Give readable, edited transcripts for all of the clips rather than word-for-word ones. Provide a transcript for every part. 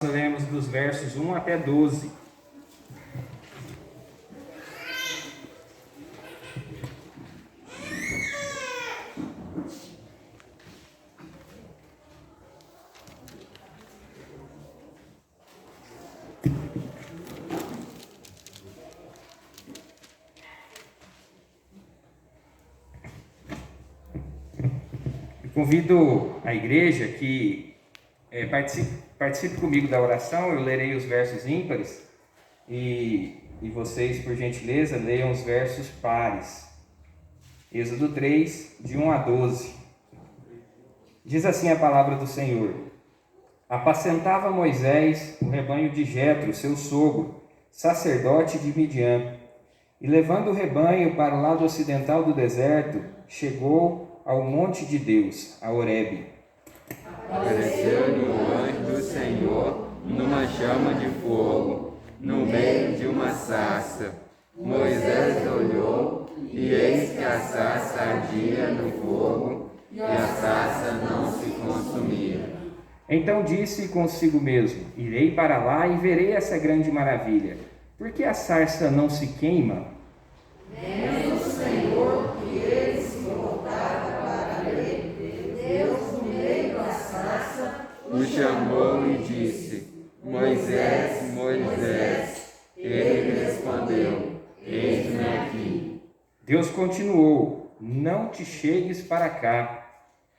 Lemos dos versos 1 até 12. Eu convido a igreja que participe comigo da oração. Eu lerei os versos ímpares e vocês, por gentileza, leiam os versos pares. Êxodo 3, de 1 a 12. Diz assim a palavra do Senhor: Apacentava Moisés o rebanho de Jetro, seu sogro, sacerdote de Midian, e levando o rebanho para o lado ocidental do deserto, chegou ao monte de Deus, a Horebe. Apareceu-lhe o anjo do Senhor numa chama de fogo, no meio de uma sarça. Moisés olhou, e eis que a sarça ardia no fogo, e a sarça não se consumia. Então disse consigo mesmo: Irei para lá e verei essa grande maravilha. Por que a sarça não se queima? Vendo o Senhor que ele se voltava para ele, Deus no meio da sarça O chamou e disse: Moisés, Moisés. Ele respondeu: Eis-me aqui. Deus continuou: Não te chegues para cá.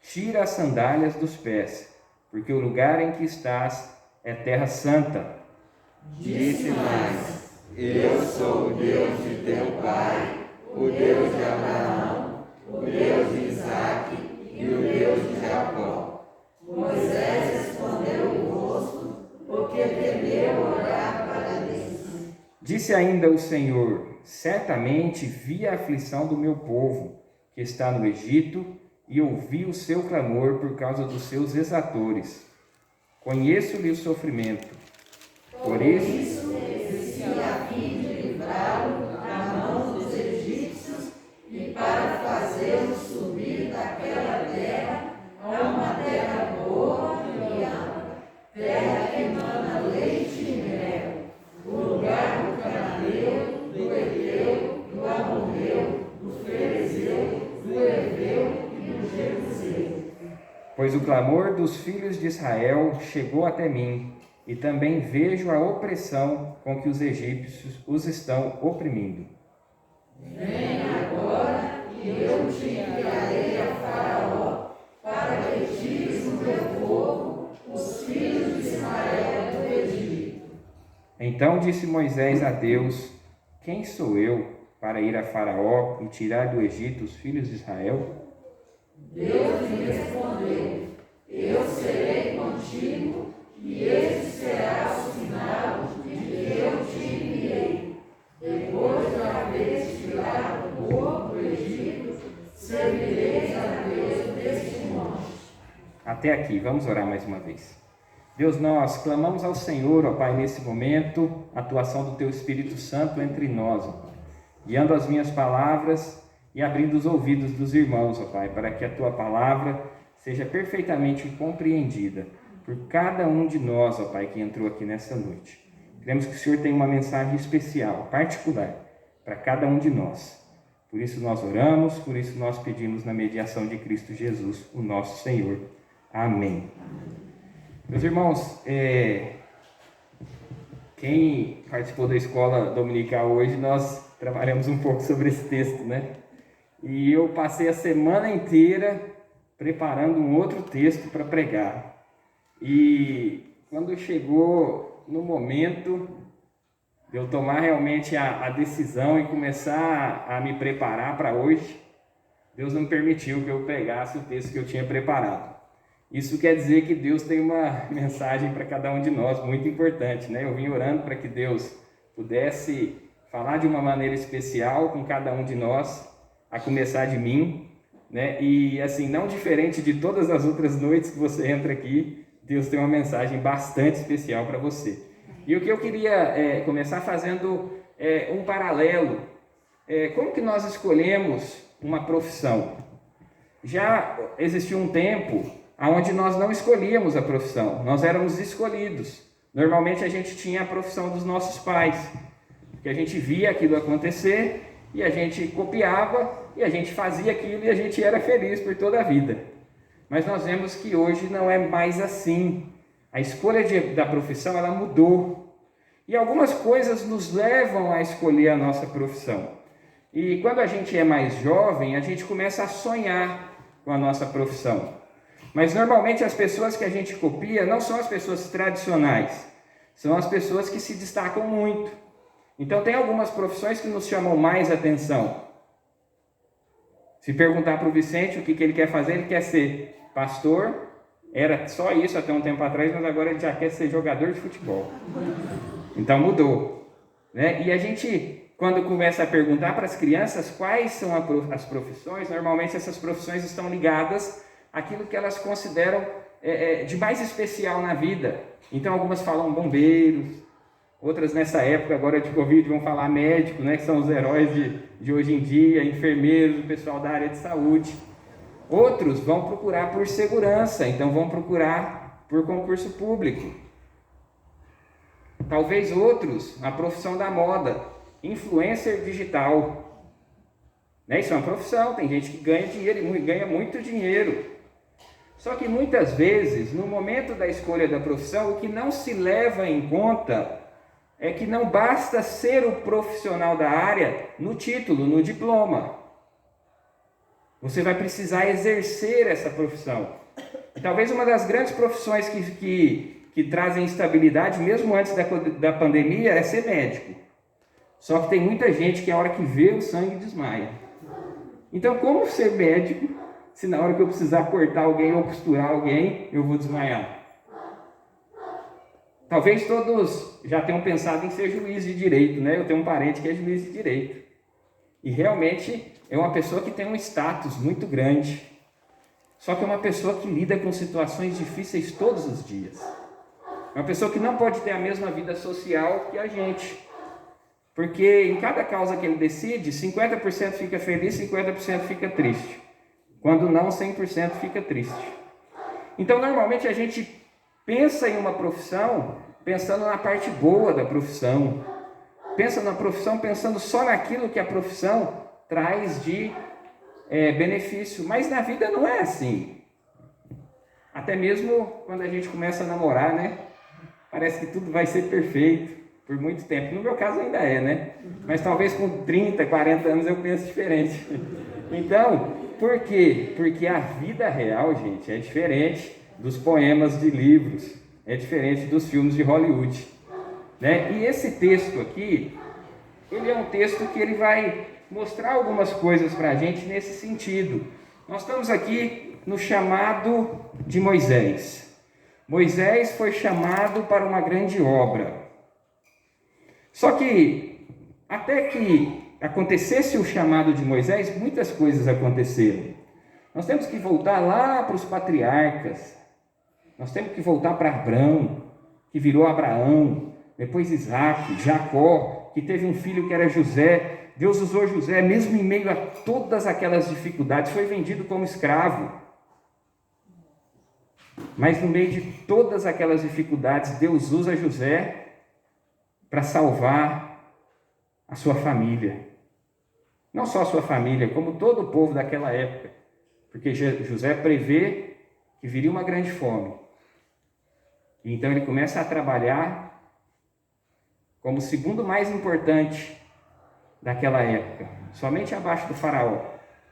Tira as sandálias dos pés, porque o lugar em que estás é terra santa. Disse mais: Eu sou o Deus de teu pai, o Deus de Abraão, o Deus de Isaque e o Deus de Jacó. Moisés respondeu o rosto, porque temeu olhar para Deus. Disse ainda o Senhor: Certamente vi a aflição do meu povo, que está no Egito, e ouvi o seu clamor por causa dos seus exatores. Conheço-lhe o sofrimento. Por isso desci a fim de livrá-lo da mão dos egípcios e para fazê-lo subir daquela terra a uma terra boa e ampla, terra que emana leite e mel, o lugar do cananeu, do heteu, do amorreu, do ferezeu, do heveu e do jebuseu. Pois o clamor dos filhos de Israel chegou até mim, e também vejo a opressão com que os egípcios os estão oprimindo. Vem agora, e eu te enviarei a Faraó, para que tires o meu povo, os filhos de Israel, do Egito. Então disse Moisés a Deus: Quem sou eu para ir a Faraó e tirar do Egito os filhos de Israel? Deus lhe respondeu: Eu serei contigo, e este será o sinal de que eu te enviei. Depois de haveres tirado o povo do Egito, servireis a Deus deste monte. Até aqui, vamos orar mais uma vez. Deus, nós clamamos ao Senhor, ó Pai, nesse momento, a atuação do Teu Espírito Santo entre nós, ó Pai, guiando as minhas palavras e abrindo os ouvidos dos irmãos, ó Pai, para que a Tua palavra seja perfeitamente compreendida por cada um de nós, ó Pai, que entrou aqui nessa noite. Queremos que o Senhor tenha uma mensagem especial, particular, para cada um de nós. Por isso nós oramos, por isso nós pedimos na mediação de Cristo Jesus, o nosso Senhor. Amém. Meus irmãos, quem participou da escola dominical hoje, nós trabalhamos um pouco sobre esse texto, né? E eu passei a semana inteira preparando um outro texto para pregar. E quando chegou no momento de eu tomar realmente a decisão e começar a me preparar para hoje, Deus não permitiu que eu pregasse o texto que eu tinha preparado. Isso quer dizer que Deus tem uma mensagem para cada um de nós, muito importante, né? Eu vim orando para que Deus pudesse falar de uma maneira especial com cada um de nós, a começar de mim, né? E assim, não diferente de todas as outras noites que você entra aqui, Deus tem uma mensagem bastante especial para você. E o que eu queria começar fazendo um paralelo. Como que nós escolhemos uma profissão? Já existiu um tempo onde nós não escolhíamos a profissão, nós éramos escolhidos. Normalmente a gente tinha a profissão dos nossos pais, porque a gente via aquilo acontecer e a gente copiava e a gente fazia aquilo e a gente era feliz por toda a vida. Mas nós vemos que hoje não é mais assim. A escolha da profissão, ela mudou. E algumas coisas nos levam a escolher a nossa profissão. E quando a gente é mais jovem, a gente começa a sonhar com a nossa profissão. Mas normalmente as pessoas que a gente copia não são as pessoas tradicionais, são as pessoas que se destacam muito. Então tem algumas profissões que nos chamam mais atenção. Se perguntar para o Vicente o que ele quer fazer, ele quer ser pastor. Era só isso até um tempo atrás, mas agora ele já quer ser jogador de futebol. Então mudou, né? E a gente, quando começa a perguntar para as crianças quais são as profissões, normalmente essas profissões estão ligadas àquilo que elas consideram de mais especial na vida. Então algumas falam bombeiros, outras nessa época agora de Covid vão falar médico, né? Que são os heróis de hoje em dia, enfermeiros, o pessoal da área de saúde. Outros vão procurar por segurança, então vão procurar por concurso público. Talvez outros, a profissão da moda, influencer digital. Né? Isso é uma profissão, tem gente que ganha dinheiro e ganha muito dinheiro. Só que muitas vezes, no momento da escolha da profissão, o que não se leva em conta é que não basta ser o profissional da área no título, no diploma. Você vai precisar exercer essa profissão. E talvez uma das grandes profissões que trazem estabilidade, mesmo antes da pandemia, é ser médico. Só que tem muita gente que a hora que vê o sangue desmaia. Então, como ser médico se na hora que eu precisar cortar alguém ou costurar alguém, eu vou desmaiar? Talvez todos já tenham pensado em ser juiz de direito, né? Eu tenho um parente que é juiz de direito. E realmente é uma pessoa que tem um status muito grande. Só que é uma pessoa que lida com situações difíceis todos os dias. É uma pessoa que não pode ter a mesma vida social que a gente. Porque em cada causa que ele decide, 50% fica feliz, 50% fica triste. Quando não, 100% fica triste. Então, normalmente a gente pensa em uma profissão pensando na parte boa da profissão. Pensa na profissão pensando só naquilo que a profissão traz de benefício. Mas na vida não é assim. Até mesmo quando a gente começa a namorar, né? Parece que tudo vai ser perfeito por muito tempo. No meu caso ainda é, né? Mas talvez com 30, 40 anos eu pense diferente. Então, por quê? Porque a vida real, gente, é diferente dos poemas de livros. É diferente dos filmes de Hollywood. Né? E esse texto aqui, ele é um texto que ele vai mostrar algumas coisas para a gente nesse sentido. Nós estamos aqui no chamado de Moisés. Moisés foi chamado para uma grande obra. Só que, até que acontecesse o chamado de Moisés, muitas coisas aconteceram. Nós temos que voltar lá para os patriarcas. Nós temos que voltar para Abrão, que virou Abraão. Depois Isaac, Jacó, que teve um filho que era José. Deus usou José, mesmo em meio a todas aquelas dificuldades, foi vendido como escravo. Mas no meio de todas aquelas dificuldades, Deus usa José para salvar a sua família. Não só a sua família, como todo o povo daquela época. Porque José prevê que viria uma grande fome. E então ele começa a trabalhar como o segundo mais importante daquela época, somente abaixo do faraó,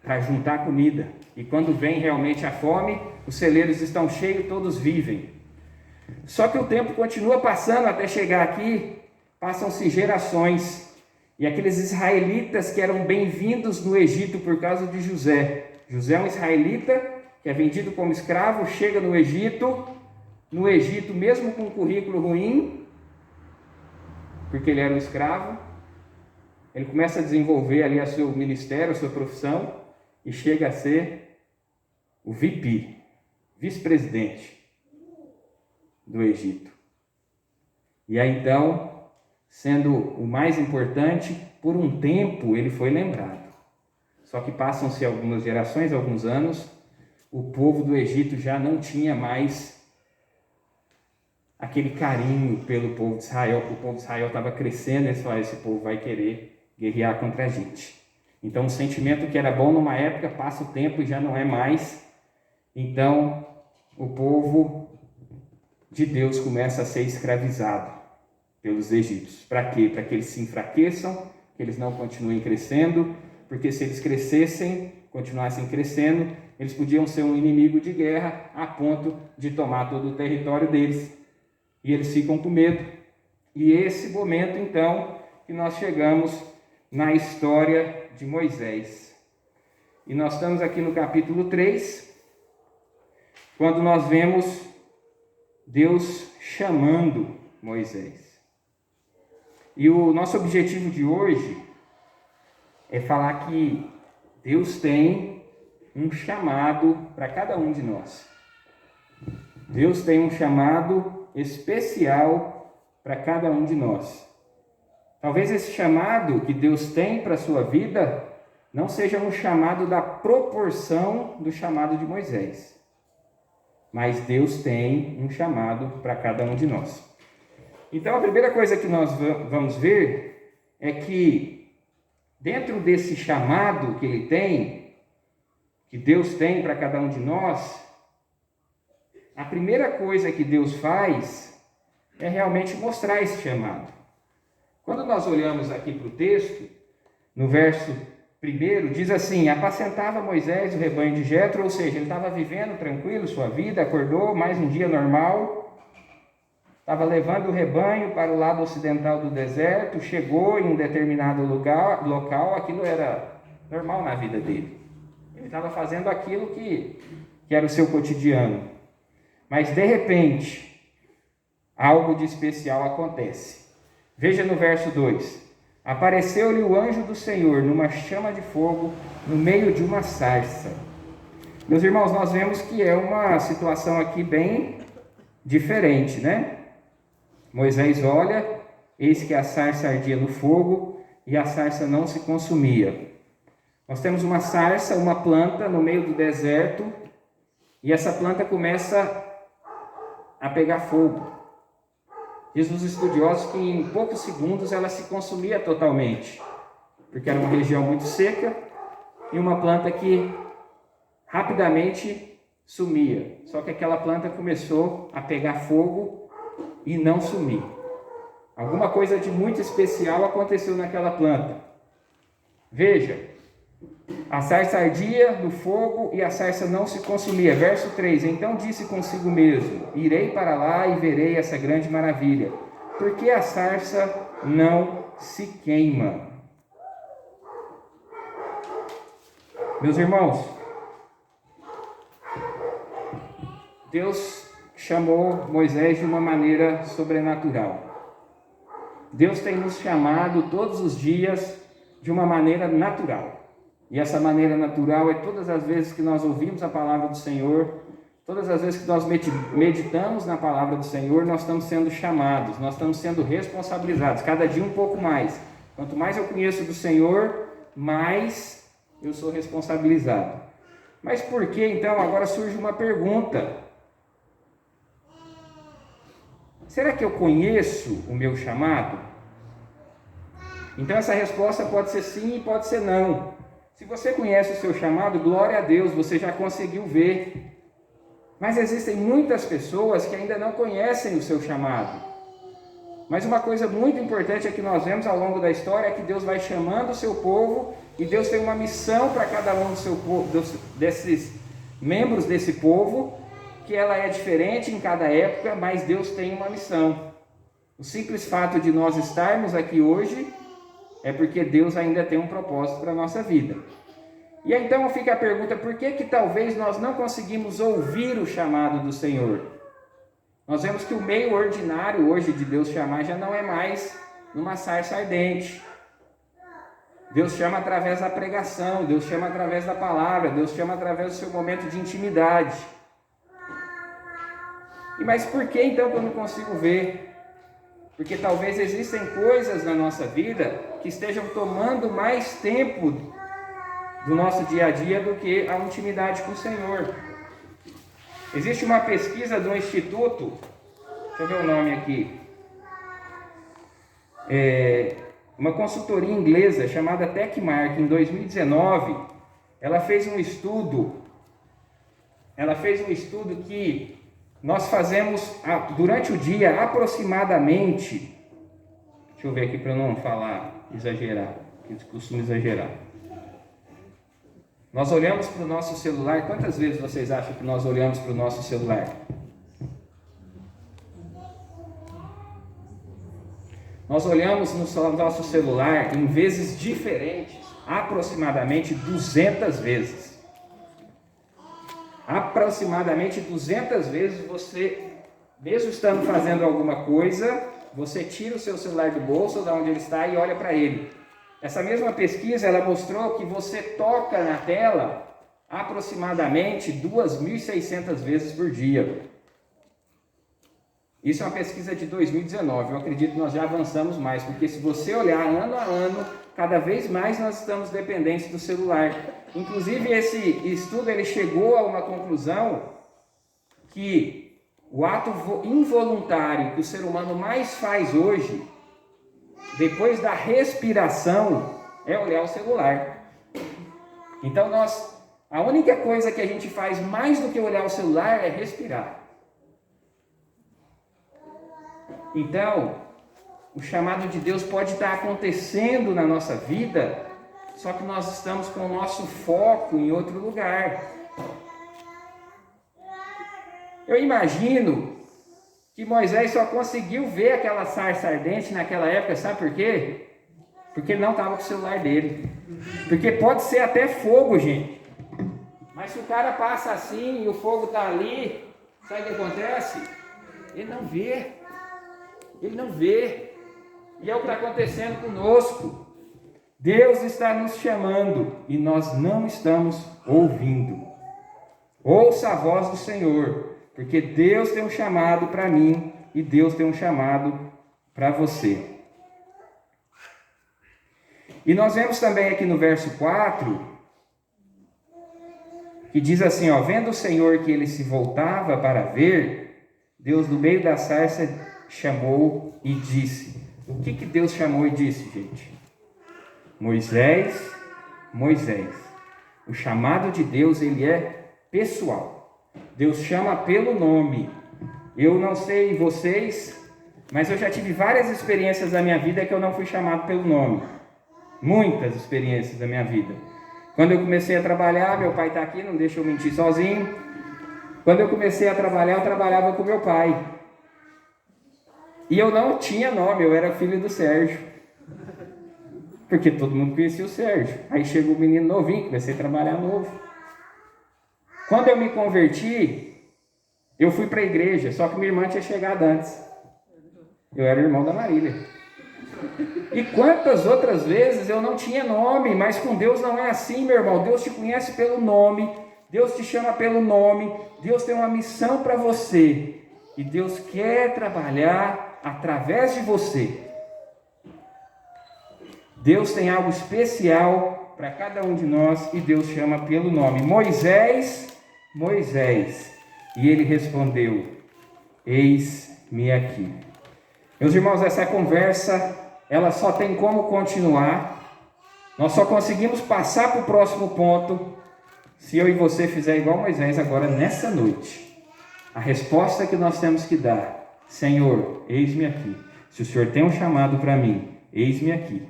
para juntar comida. E quando vem realmente a fome, os celeiros estão cheios, todos vivem. Só que o tempo continua passando até chegar aqui, passam-se gerações, e aqueles israelitas que eram bem-vindos no Egito por causa de José. José é um israelita que é vendido como escravo, chega no Egito, mesmo com um currículo ruim, porque ele era um escravo, ele começa a desenvolver ali o seu ministério, a sua profissão, e chega a ser o VP, vice-presidente do Egito. E aí então, sendo o mais importante, por um tempo ele foi lembrado. Só que passam-se algumas gerações, alguns anos, o povo do Egito já não tinha mais aquele carinho pelo povo de Israel, porque o povo de Israel estava crescendo, e eles falaram, esse povo vai querer guerrear contra a gente. Então, um sentimento que era bom numa época, passa o tempo e já não é mais. Então, o povo de Deus começa a ser escravizado pelos egípcios. Para quê? Para que eles se enfraqueçam, que eles não continuem crescendo, porque se eles crescessem, continuassem crescendo, eles podiam ser um inimigo de guerra a ponto de tomar todo o território deles. E eles ficam com medo. E esse momento, então, que nós chegamos na história de Moisés. E nós estamos aqui no capítulo 3, quando nós vemos Deus chamando Moisés. E o nosso objetivo de hoje é falar que Deus tem um chamado para cada um de nós. Deus tem um chamado especial para cada um de nós. Talvez esse chamado que Deus tem para a sua vida não seja um chamado da proporção do chamado de Moisés. Mas Deus tem um chamado para cada um de nós. Então a primeira coisa que nós vamos ver é que dentro desse chamado que Ele tem, que Deus tem para cada um de nós, a primeira coisa que Deus faz é realmente mostrar esse chamado. Quando nós olhamos aqui para o texto, no verso 1, diz assim: apacentava Moisés o rebanho de Jetro, ou seja, ele estava vivendo tranquilo sua vida, acordou mais um dia normal, estava levando o rebanho para o lado ocidental do deserto, chegou em um determinado local, aquilo era normal na vida dele. Ele estava fazendo aquilo que era o seu cotidiano. Mas de repente, algo de especial acontece. Veja no verso 2: apareceu-lhe o anjo do Senhor numa chama de fogo no meio de uma sarça. Meus irmãos, nós vemos que é uma situação aqui bem diferente, né? Moisés olha, eis que a sarça ardia no fogo e a sarça não se consumia. Nós temos uma sarça, uma planta no meio do deserto, e essa planta começa a pegar fogo. Diz os estudiosos que em poucos segundos ela se consumia totalmente, porque era uma região muito seca e uma planta que rapidamente sumia. Só que aquela planta começou a pegar fogo e não sumir. Alguma coisa de muito especial aconteceu naquela planta. Veja, a sarça ardia no fogo e a sarça não se consumia. Verso 3: então disse consigo mesmo: irei para lá e verei essa grande maravilha, porque a sarça não se queima. Meus irmãos, Deus chamou Moisés de uma maneira sobrenatural. Deus tem nos chamado todos os dias de uma maneira natural. E essa maneira natural é todas as vezes que nós ouvimos a palavra do Senhor, todas as vezes que nós meditamos na palavra do Senhor, nós estamos sendo chamados, nós estamos sendo responsabilizados, cada dia um pouco mais. Quanto mais eu conheço do Senhor, mais eu sou responsabilizado. Mas por que então? Agora surge uma pergunta: será que eu conheço o meu chamado? Então essa resposta pode ser sim e pode ser não. Se você conhece o seu chamado, glória a Deus, você já conseguiu ver. Mas existem muitas pessoas que ainda não conhecem o seu chamado. Mas uma coisa muito importante é que nós vemos ao longo da história é que Deus vai chamando o seu povo, e Deus tem uma missão para cada um do seu povo, desses membros desse povo, que ela é diferente em cada época, mas Deus tem uma missão. O simples fato de nós estarmos aqui hoje é porque Deus ainda tem um propósito para a nossa vida. E aí, então fica a pergunta: por que talvez nós não conseguimos ouvir o chamado do Senhor? Nós vemos que o meio ordinário hoje de Deus chamar já não é mais numa sarça ardente. Deus chama através da pregação, Deus chama através da palavra, Deus chama através do seu momento de intimidade. Mas por que então que eu não consigo ver? Porque talvez existem coisas na nossa vida que estejam tomando mais tempo do nosso dia a dia do que a intimidade com o Senhor. Existe uma pesquisa do Instituto deixa eu ver o nome aqui. Uma consultoria inglesa chamada Techmark, em 2019, ela fez um estudo que nós fazemos durante o dia aproximadamente, deixa eu ver aqui para eu não falar, exagerar, que eu costumo exagerar. Nós olhamos para o nosso celular, quantas vezes vocês acham que nós olhamos para o nosso celular? Nós olhamos no nosso celular em vezes diferentes, aproximadamente 200 vezes. Aproximadamente 200 vezes você, mesmo estando fazendo alguma coisa, você tira o seu celular do bolso, de onde ele está, e olha para ele. Essa mesma pesquisa, ela mostrou que você toca na tela aproximadamente 2.600 vezes por dia. Isso é uma pesquisa de 2019, eu acredito que nós já avançamos mais, porque se você olhar ano a ano, cada vez mais nós estamos dependentes do celular. Inclusive esse estudo ele chegou a uma conclusão que o ato involuntário que o ser humano mais faz hoje, depois da respiração, é olhar o celular. Então a única coisa que a gente faz mais do que olhar o celular é respirar. Então, o chamado de Deus pode estar acontecendo na nossa vida, só que nós estamos com o nosso foco em outro lugar. Eu imagino que Moisés só conseguiu ver aquela sarça ardente naquela época, sabe por quê? Porque ele não estava com o celular dele. Porque pode ser até fogo, gente. Mas se o cara passa assim e o fogo está ali, sabe o que acontece? Ele não vê. Ele não vê. E é o que está acontecendo conosco. Deus está nos chamando e nós não estamos ouvindo. Ouça a voz do Senhor, porque Deus tem um chamado para mim e Deus tem um chamado para você. E nós vemos também aqui no verso 4, que diz assim, vendo o Senhor que ele se voltava para ver, Deus do meio da sarça chamou e disse. O que Deus chamou e disse, gente? Moisés, Moisés. O chamado de Deus, ele é pessoal. Deus chama pelo nome. Eu não sei vocês, mas eu já tive várias experiências da minha vida que eu não fui chamado pelo nome. Muitas experiências da minha vida. Quando eu comecei a trabalhar, meu pai está aqui, não deixa eu mentir sozinho. Quando eu comecei a trabalhar, eu trabalhava com meu pai. E eu não tinha nome, eu era filho do Sérgio. Porque todo mundo conhecia o Sérgio. Aí chegou o menino novinho, comecei a trabalhar novo. Quando eu me converti, eu fui para a igreja, só que minha irmã tinha chegado antes. Eu era irmão da Marília. E quantas outras vezes eu não tinha nome, mas com Deus não é assim, meu irmão. Deus te conhece pelo nome, Deus te chama pelo nome, Deus tem uma missão para você. E Deus quer trabalhar através de você. Deus tem algo especial para cada um de nós e Deus chama pelo nome. Moisés, Moisés. E ele respondeu, eis-me aqui. Meus irmãos, essa conversa, ela só tem como continuar. Nós só conseguimos passar para o próximo ponto se eu e você fizer igual Moisés agora nessa noite. A resposta que nós temos que dar, Senhor, eis-me aqui. Se o Senhor tem um chamado para mim, eis-me aqui.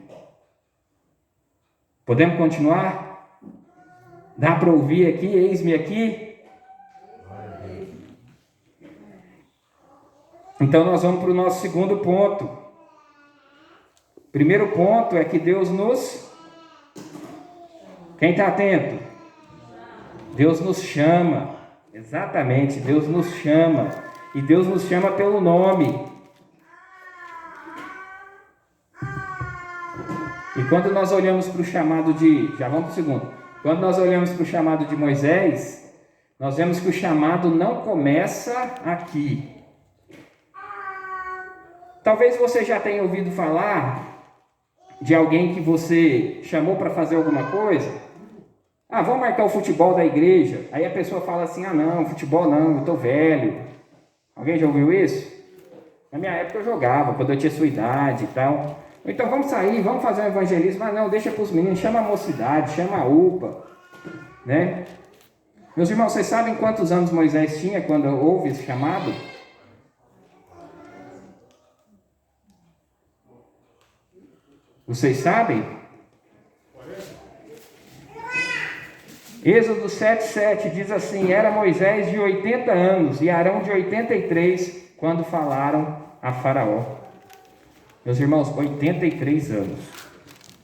Podemos continuar? Dá para ouvir aqui, eis-me aqui? Então nós vamos para o nosso segundo ponto. Primeiro ponto é que Deus nos... Quem está atento? Deus nos chama. Exatamente, Deus nos chama. E Deus nos chama pelo nome. E quando nós olhamos para o chamado de... Já vamos para o segundo. Quando nós olhamos para o chamado de Moisés, nós vemos que o chamado não começa aqui. Talvez você já tenha ouvido falar de alguém que você chamou para fazer alguma coisa. Vamos marcar o futebol da igreja. Aí a pessoa fala assim, não, futebol não, eu estou velho. Alguém já ouviu isso? Na minha época eu jogava, quando eu tinha sua idade e tal. Então vamos sair, vamos fazer um evangelismo. Mas não, deixa para os meninos, chama a mocidade, chama a UPA, né? Meus irmãos, vocês sabem quantos anos Moisés tinha quando houve esse chamado? Vocês sabem? Êxodo 7,7 diz assim: era Moisés de 80 anos e Arão de 83 quando falaram a Faraó. Meus irmãos, 83 anos.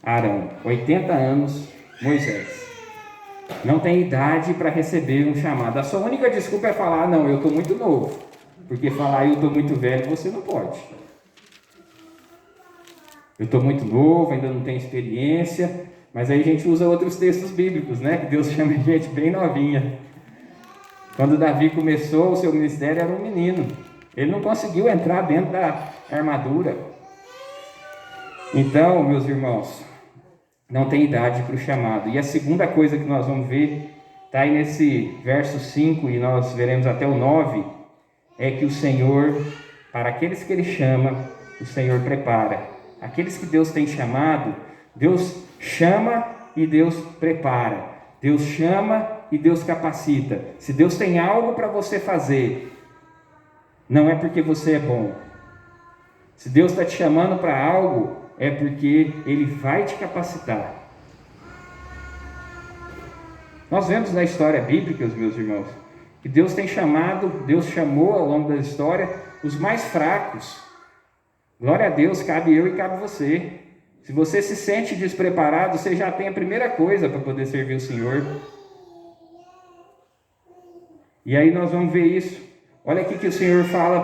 Arão, 80 anos, Moisés. Não tem idade para receber um chamado. A sua única desculpa é falar: não, eu estou muito novo. Porque falar eu estou muito velho, você não pode. Eu estou muito novo, ainda não tenho experiência. Mas aí a gente usa outros textos bíblicos, né? Que Deus chama a gente bem novinha. Quando Davi começou o seu ministério, era um menino. Ele não conseguiu entrar dentro da armadura. Então, meus irmãos, não tem idade para o chamado. E a segunda coisa que nós vamos ver, está aí nesse verso 5, e nós veremos até o 9, é que o Senhor, para aqueles que Ele chama, o Senhor prepara. Aqueles que Deus tem chamado, Deus chama e Deus prepara. Deus chama e Deus capacita. Se Deus tem algo para você fazer, não é porque você é bom. Se Deus está te chamando para algo, é porque Ele vai te capacitar. Nós vemos na história bíblica, meus irmãos, que Deus tem chamado, Deus chamou ao longo da história os mais fracos. Glória a Deus, cabe eu e cabe você. Se você se sente despreparado, você já tem a primeira coisa para poder servir o Senhor. E aí nós vamos ver isso. Olha aqui que o Senhor fala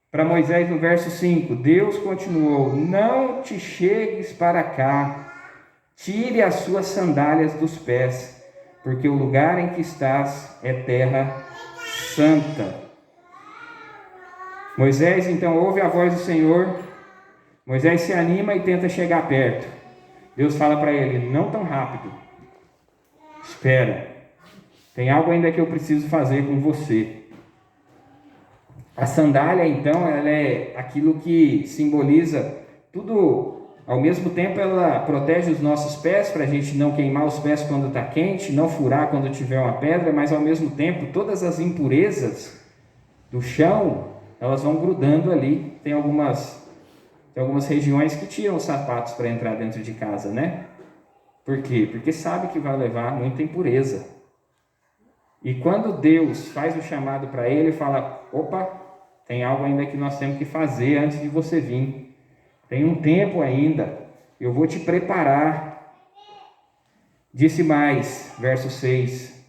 para Moisés no verso 5. Deus continuou: não te chegues para cá, tire as suas sandálias dos pés, porque o lugar em que estás é terra santa. Moisés então ouve a voz do Senhor. Moisés se anima e tenta chegar perto. Deus fala para ele: não tão rápido, espera, tem algo ainda que eu preciso fazer com você. A sandália então, ela é aquilo que simboliza tudo. Ao mesmo tempo ela protege os nossos pés, para a gente não queimar os pés quando está quente, não furar quando tiver uma pedra, mas ao mesmo tempo todas as impurezas do chão, elas vão grudando ali. Tem algumas regiões que tiram os sapatos para entrar dentro de casa, né? Por quê? Porque sabe que vai levar muita impureza. E quando Deus faz o chamado para ele, fala: opa, tem algo ainda que nós temos que fazer antes de você vir. Tem um tempo ainda, eu vou te preparar. Disse mais, verso 6: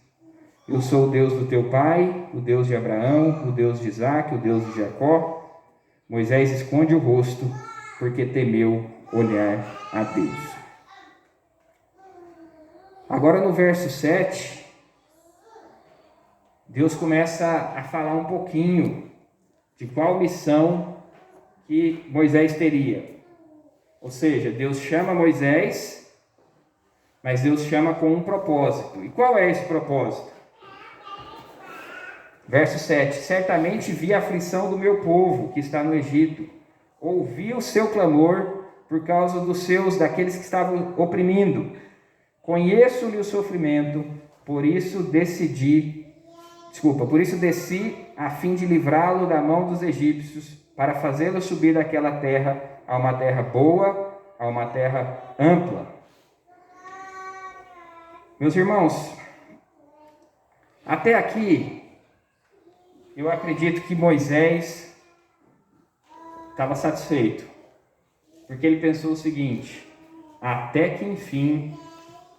eu sou o Deus do teu pai, o Deus de Abraão, o Deus de Isaque, o Deus de Jacó. Moisés esconde o rosto, porque temeu olhar a Deus. Agora no verso 7, Deus começa a falar um pouquinho de qual missão que Moisés teria. Ou seja, Deus chama Moisés, mas Deus chama com um propósito. E qual é esse propósito? Verso 7: certamente vi a aflição do meu povo que está no Egito, ouvi o seu clamor por causa daqueles que estavam oprimindo. Conheço-lhe o sofrimento, por isso desci a fim de livrá-lo da mão dos egípcios, para fazê-lo subir daquela terra a uma terra boa, a uma terra ampla. Meus irmãos, até aqui, eu acredito que Moisés estava satisfeito, porque ele pensou o seguinte: até que enfim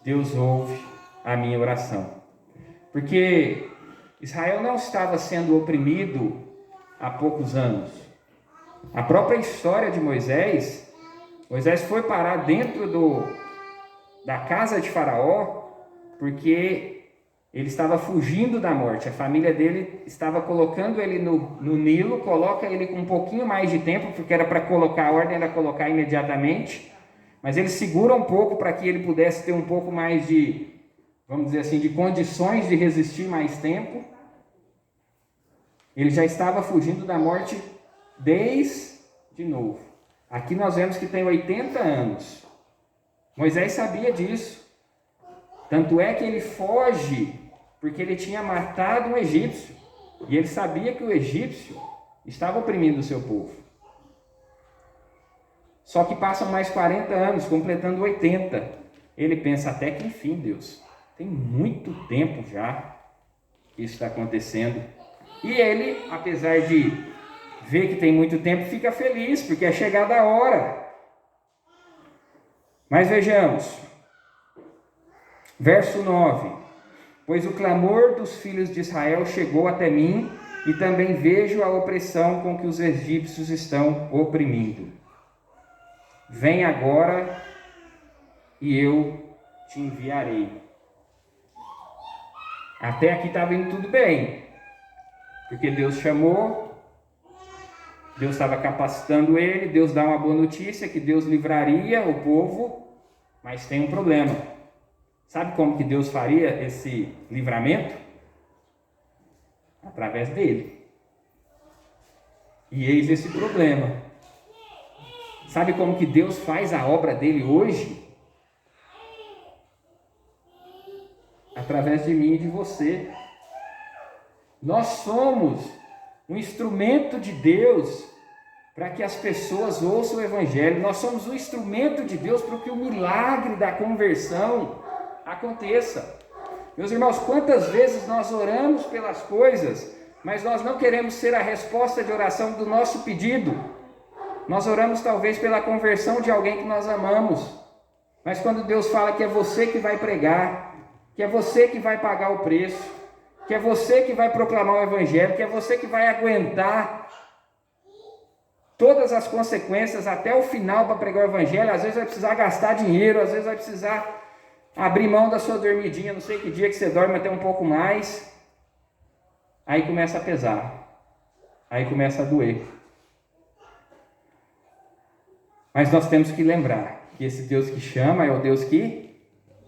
Deus ouve a minha oração. Porque Israel não estava sendo oprimido há poucos anos. A própria história de Moisés foi parar dentro da casa de Faraó, porque ele estava fugindo da morte. A família dele estava colocando ele no Nilo, coloca ele com um pouquinho mais de tempo, porque era para colocar, a ordem era colocar imediatamente, mas ele segura um pouco para que ele pudesse ter um pouco mais de, vamos dizer assim, de condições de resistir mais tempo. Ele já estava fugindo da morte de novo. Aqui nós vemos que tem 80 anos. Moisés sabia disso. Tanto é que ele foge, porque ele tinha matado um egípcio. E ele sabia que o egípcio estava oprimindo o seu povo. Só que passam mais 40 anos, completando 80. Ele pensa, até que enfim, Deus, tem muito tempo já que isso está acontecendo. E ele, apesar de ver que tem muito tempo, fica feliz, porque é chegada a hora. Mas vejamos, verso 9. Pois o clamor dos filhos de Israel chegou até mim, e também vejo a opressão com que os egípcios estão oprimindo. Vem agora e eu te enviarei. Até aqui estava indo tudo bem, porque Deus chamou, Deus estava capacitando ele, Deus dá uma boa notícia que Deus livraria o povo, mas tem um problema. Sabe como que Deus faria esse livramento? Através dele. E eis esse problema. Sabe como que Deus faz a obra dele hoje? Através de mim e de você. Nós somos um instrumento de Deus para que as pessoas ouçam o Evangelho. Nós somos um instrumento de Deus para que o milagre da conversão aconteça. Meus irmãos, quantas vezes nós oramos pelas coisas, mas nós não queremos ser a resposta de oração do nosso pedido. Nós oramos talvez pela conversão de alguém que nós amamos, mas quando Deus fala que é você que vai pregar, que é você que vai pagar o preço, que é você que vai proclamar o Evangelho, que é você que vai aguentar todas as consequências até o final para pregar o Evangelho, às vezes vai precisar gastar dinheiro, às vezes vai precisar abrir mão da sua dormidinha, não sei que dia que você dorme até um pouco mais, aí começa a pesar, aí começa a doer. Mas nós temos que lembrar que esse Deus que chama é o Deus que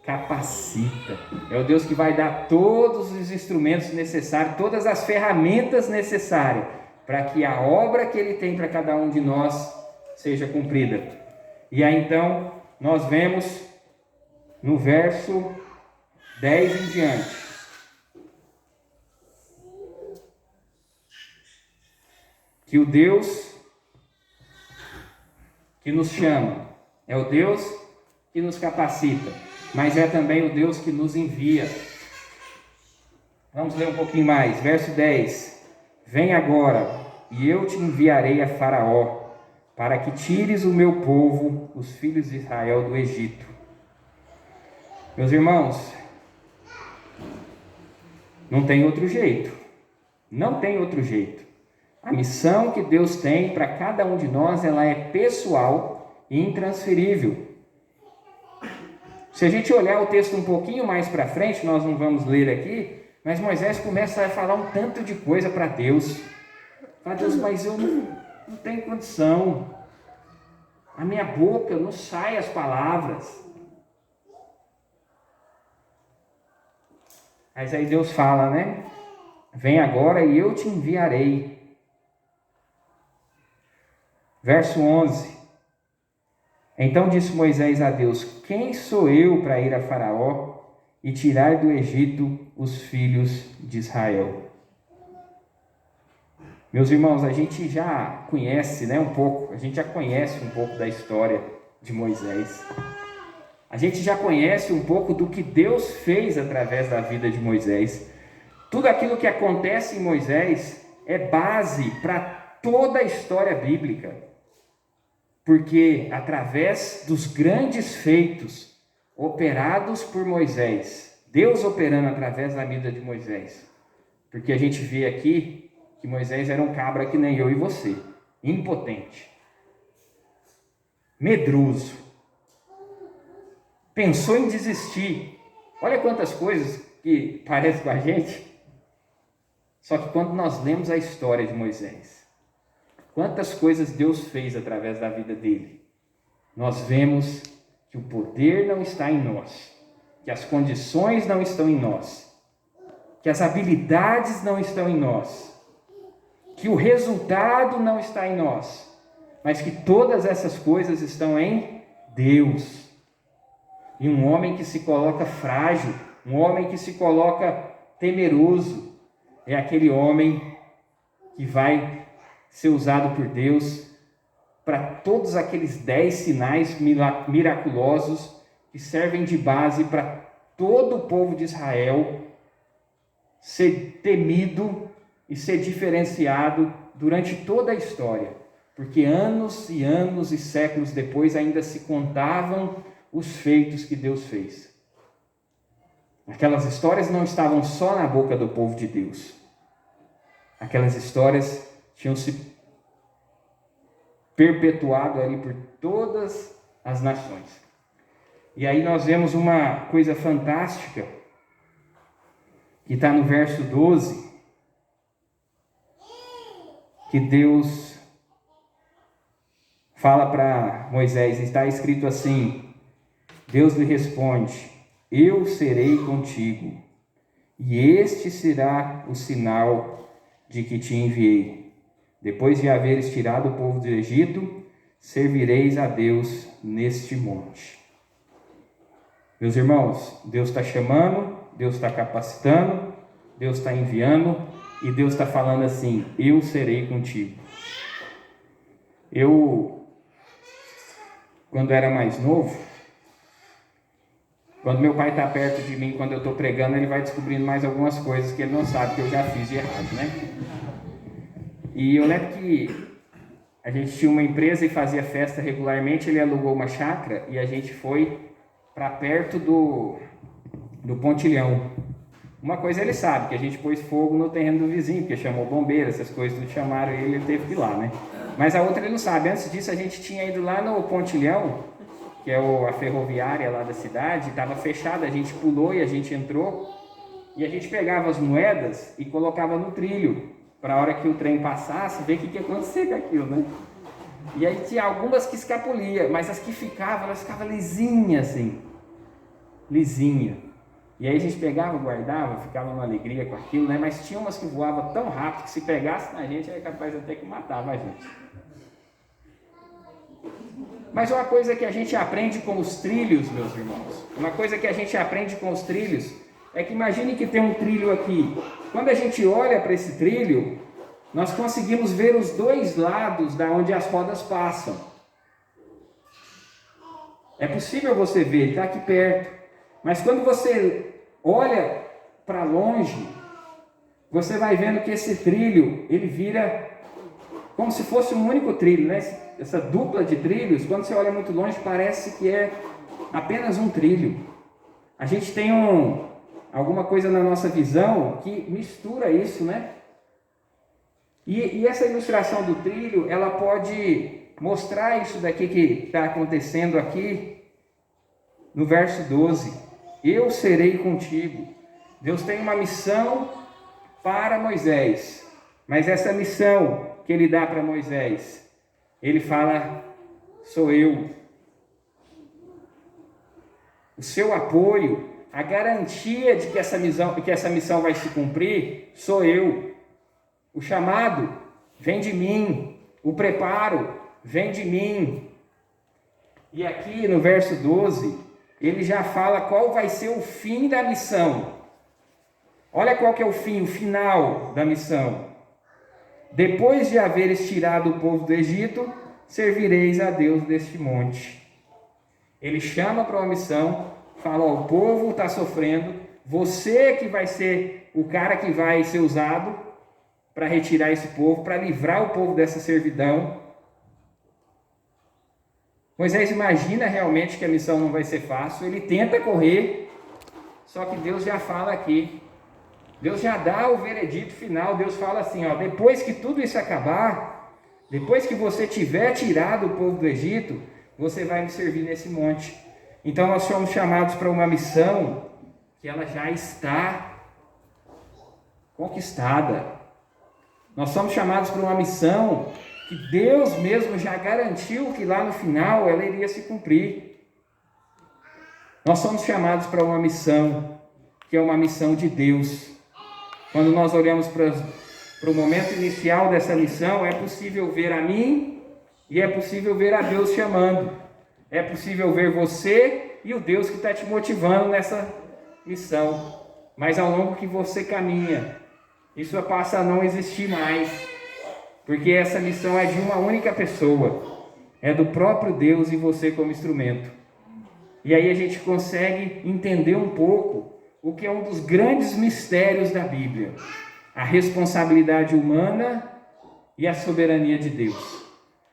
capacita, é o Deus que vai dar todos os instrumentos necessários, todas as ferramentas necessárias para que a obra que Ele tem para cada um de nós seja cumprida. E aí então nós vemos no verso 10 em diante, que o Deus que nos chama é o Deus que nos capacita, mas é também o Deus que nos envia. Vamos ler um pouquinho mais, verso 10. Vem agora, e eu te enviarei a Faraó, para que tires o meu povo, os filhos de Israel, do Egito. Meus irmãos, não tem outro jeito. Não tem outro jeito. A missão que Deus tem para cada um de nós, ela é pessoal e intransferível. Se a gente olhar o texto um pouquinho mais para frente, nós não vamos ler aqui, mas Moisés começa a falar um tanto de coisa para Deus. Fala, Deus, mas eu não tenho condição. A minha boca não sai as palavras. Mas aí Deus fala, né? Vem agora e eu te enviarei. Verso 11. Então disse Moisés a Deus: quem sou eu para ir a Faraó e tirar do Egito os filhos de Israel? Meus irmãos, a gente já conhece, né, um pouco da história de Moisés. A gente já conhece um pouco do que Deus fez através da vida de Moisés. Tudo aquilo que acontece em Moisés é base para toda a história bíblica. Porque através dos grandes feitos operados por Moisés, Deus operando através da vida de Moisés, porque a gente vê aqui que Moisés era um cabra que nem eu e você, impotente, medroso, pensou em desistir. Olha quantas coisas que parecem com a gente. Só que quando nós lemos a história de Moisés, quantas coisas Deus fez através da vida dele, nós vemos que o poder não está em nós, que as condições não estão em nós, que as habilidades não estão em nós, que o resultado não está em nós, mas que todas essas coisas estão em Deus. E um homem que se coloca frágil, um homem que se coloca temeroso, é aquele homem que vai ser usado por Deus para todos aqueles 10 sinais miraculosos que servem de base para todo o povo de Israel ser temido e ser diferenciado durante toda a história, porque anos e anos e séculos depois ainda se contavam os feitos que Deus fez. Aquelas histórias não estavam só na boca do povo de Deus. Aquelas histórias tinham se perpetuado ali por todas as nações. E aí nós vemos uma coisa fantástica que está no verso 12, que Deus fala para Moisés, está escrito assim: Deus lhe responde: eu serei contigo, e este será o sinal de que te enviei. Depois de haveres tirado o povo do Egito, servireis a Deus neste monte. Meus irmãos, Deus está chamando, Deus está capacitando, Deus está enviando, e Deus está falando assim: eu serei contigo. Quando era mais novo, quando meu pai está perto de mim, quando eu estou pregando, ele vai descobrindo mais algumas coisas que ele não sabe que eu já fiz de errado, né? E eu lembro que a gente tinha uma empresa e fazia festa regularmente, ele alugou uma chácara e a gente foi para perto do pontilhão. Uma coisa ele sabe, que a gente pôs fogo no terreno do vizinho, porque chamou bombeiro, essas coisas não chamaram ele teve que ir lá, né? Mas a outra ele não sabe. Antes disso a gente tinha ido lá no pontilhão, que é a ferroviária lá da cidade, estava fechada, a gente pulou e a gente entrou, e a gente pegava as moedas e colocava no trilho, para a hora que o trem passasse, ver o que ia acontecer com aquilo, né? E aí tinha algumas que escapulia, mas as que ficavam, elas ficavam lisinhas assim, lisinha. E aí a gente pegava, guardava, ficava numa alegria com aquilo, né? Mas tinha umas que voavam tão rápido que se pegasse na gente, era capaz até que matava a gente. Mas uma coisa que a gente aprende com os trilhos, meus irmãos, uma coisa que a gente aprende com os trilhos, é que imagine que tem um trilho aqui. Quando a gente olha para esse trilho, nós conseguimos ver os dois lados da onde as rodas passam. É possível você ver, ele está aqui perto. Mas quando você olha para longe, você vai vendo que esse trilho, ele vira como se fosse um único trilho, né? Essa dupla de trilhos, quando você olha muito longe, parece que é apenas um trilho. A gente tem alguma coisa na nossa visão que mistura isso, né? E essa ilustração do trilho, ela pode mostrar isso daqui que está acontecendo aqui no verso 12. Eu serei contigo. Deus tem uma missão para Moisés, mas essa missão que ele dá para Moisés, ele fala: sou eu. O seu apoio, a garantia de que essa missão vai se cumprir, sou eu. O chamado vem de mim, o preparo vem de mim. E aqui no verso 12, ele já fala qual vai ser o fim da missão. Olha qual que é o fim, o final da missão. Depois de haveres tirado o povo do Egito, servireis a Deus neste monte. Ele chama para uma missão, fala: ó, o povo está sofrendo, você que vai ser o cara que vai ser usado para retirar esse povo, para livrar o povo dessa servidão. Moisés imagina realmente que a missão não vai ser fácil, ele tenta correr, só que Deus já fala aqui, Deus já dá o veredito final. Deus fala assim, ó: depois que tudo isso acabar, depois que você tiver tirado o povo do Egito, você vai me servir nesse monte. Então nós somos chamados para uma missão que ela já está conquistada. Nós somos chamados para uma missão que Deus mesmo já garantiu que lá no final ela iria se cumprir. Nós somos chamados para uma missão que é uma missão de Deus. Quando nós olhamos para para o momento inicial dessa missão, é possível ver a mim e é possível ver a Deus chamando. É possível ver você e o Deus que está te motivando nessa missão. Mas ao longo que você caminha, isso passa a não existir mais. Porque essa missão é de uma única pessoa. É do próprio Deus e você como instrumento. E aí a gente consegue entender um pouco o que é um dos grandes mistérios da Bíblia. A responsabilidade humana e a soberania de Deus.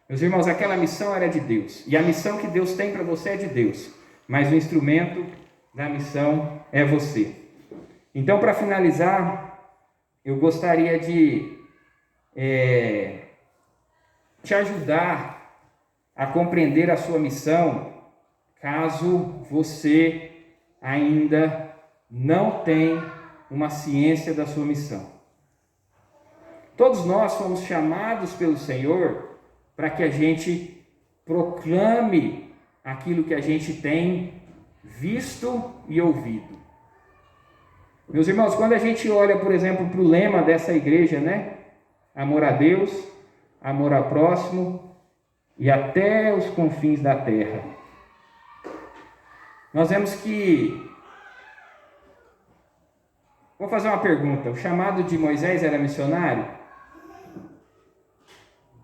Meus irmãos, aquela missão era de Deus. E a missão que Deus tem para você é de Deus. Mas o instrumento da missão é você. Então, para finalizar, eu gostaria de te ajudar a compreender a sua missão, caso você ainda não tenha uma ciência da sua missão. Todos nós fomos chamados pelo Senhor para que a gente proclame aquilo que a gente tem visto e ouvido. Meus irmãos, quando a gente olha, por exemplo, para o lema dessa igreja, né? Amor a Deus, amor ao próximo e até os confins da terra. Nós vemos que... Vou fazer uma pergunta. O chamado de Moisés era missionário?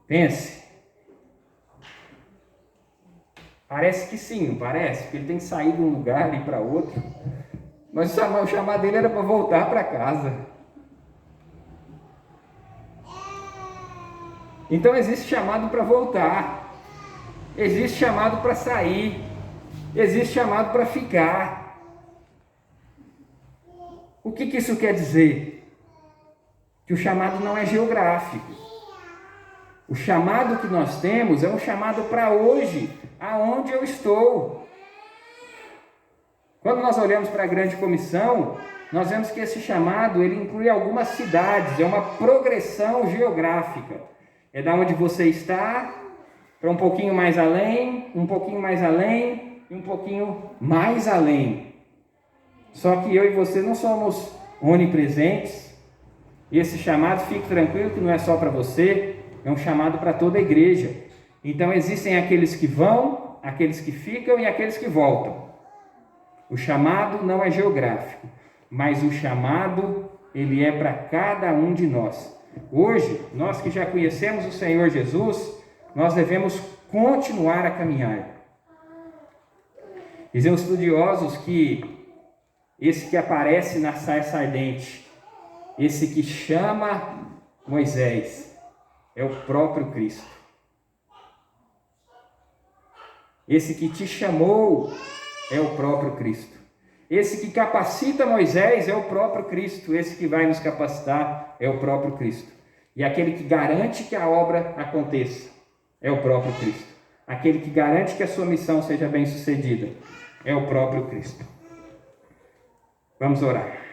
Pense. Parece que sim, não parece? Porque ele tem que sair de um lugar e ir para outro. Mas o chamado dele era para voltar para casa. Então existe chamado para voltar. Existe chamado para sair. Existe chamado para ficar. O que isso quer dizer? Que o chamado não é geográfico. O chamado que nós temos é um chamado para hoje, aonde eu estou. Quando nós olhamos para a grande comissão, nós vemos que esse chamado, ele inclui algumas cidades, é uma progressão geográfica. É da onde você está, para um pouquinho mais além, um pouquinho mais além e um pouquinho mais além. Só que eu e você não somos onipresentes. E esse chamado, fique tranquilo que não é só para você, é um chamado para toda a igreja. Então existem aqueles que vão, aqueles que ficam e aqueles que voltam. O chamado não é geográfico, mas o chamado, ele é para cada um de nós. Hoje, nós que já conhecemos o Senhor Jesus, nós devemos continuar a caminhar. Dizem os estudiosos que esse que aparece na sarça ardente, esse que chama Moisés, é o próprio Cristo. Esse que te chamou é o próprio Cristo. Esse que capacita Moisés é o próprio Cristo. Esse que vai nos capacitar é o próprio Cristo. E aquele que garante que a obra aconteça é o próprio Cristo. Aquele que garante que a sua missão seja bem sucedida é o próprio Cristo. Vamos orar.